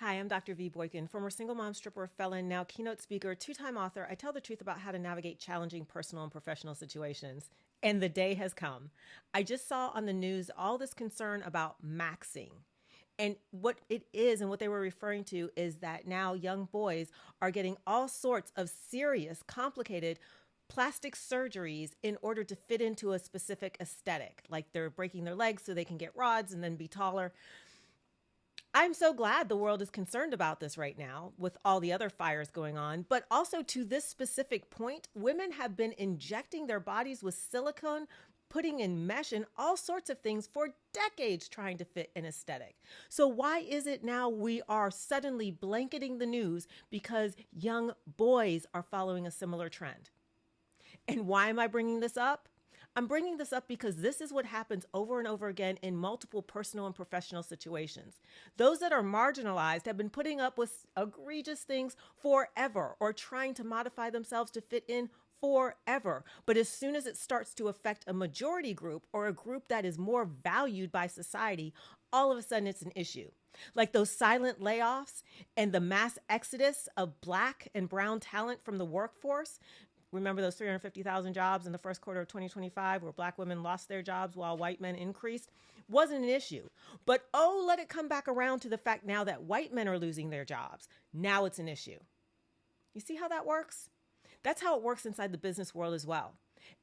Hi, I'm Doctor V Boykin, former single mom, stripper, felon, now keynote speaker, two-time author. I tell the truth about how to navigate challenging personal and professional situations. And the day has come. I just saw on the news all this concern about maxing. And what it is and what they were referring to is that now young boys are getting all sorts of serious, complicated plastic surgeries in order to fit into a specific aesthetic. Like they're breaking their legs so they can get rods and then be taller. I'm so glad the world is concerned about this right now with all the other fires going on. But also to this specific point, women have been injecting their bodies with silicone, putting in mesh and all sorts of things for decades trying to fit an aesthetic. So why is it now we are suddenly blanketing the news because young boys are following a similar trend? And why am I bringing this up? I'm bringing this up because this is what happens over and over again in multiple personal and professional situations. Those that are marginalized have been putting up with egregious things forever or trying to modify themselves to fit in forever. But as soon as it starts to affect a majority group or a group that is more valued by society, all of a sudden it's an issue. Like those silent layoffs and the mass exodus of Black and brown talent from the workforce. Remember those 350,000 jobs in the first quarter of 2025 where Black women lost their jobs while white men increased? Wasn't an issue. But let it come back around to the fact now that white men are losing their jobs. Now it's an issue. You see how that works? That's how it works inside the business world as well.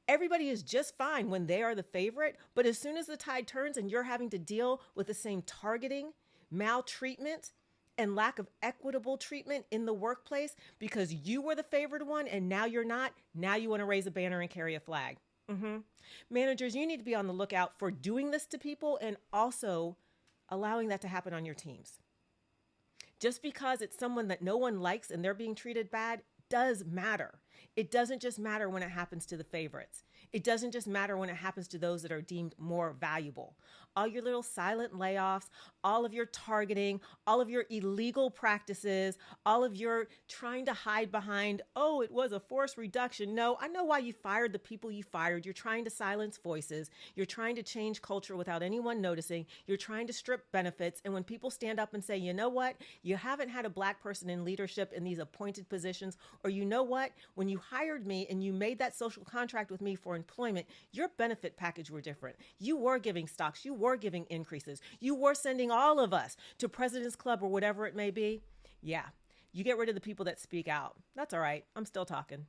Everybody is just fine when they are the favorite, but as soon as the tide turns and you're having to deal with the same targeting, maltreatment, and lack of equitable treatment in the workplace because you were the favored one and now you're not, now you want to raise a banner and carry a flag. Managers, you need to be on the lookout for doing this to people and also allowing that to happen on your teams. Just because it's someone that no one likes and they're being treated bad does matter. It doesn't just matter when it happens to the favorites. It doesn't just matter when it happens to those that are deemed more valuable. All your little silent layoffs, all of your targeting, all of your illegal practices, all of your trying to hide behind, it was a forced reduction. No, I know why you fired the people you fired. You're trying to silence voices. You're trying to change culture without anyone noticing. You're trying to strip benefits. And when people stand up and say, you know what, you haven't had a Black person in leadership in these appointed positions, or you know what, when you hired me and you made that social contract with me for employment, your benefit package were different. You were giving stocks. You were giving increases. You were sending all of us to President's Club or whatever it may be. Yeah, you get rid of the people that speak out. That's all right. I'm still talking.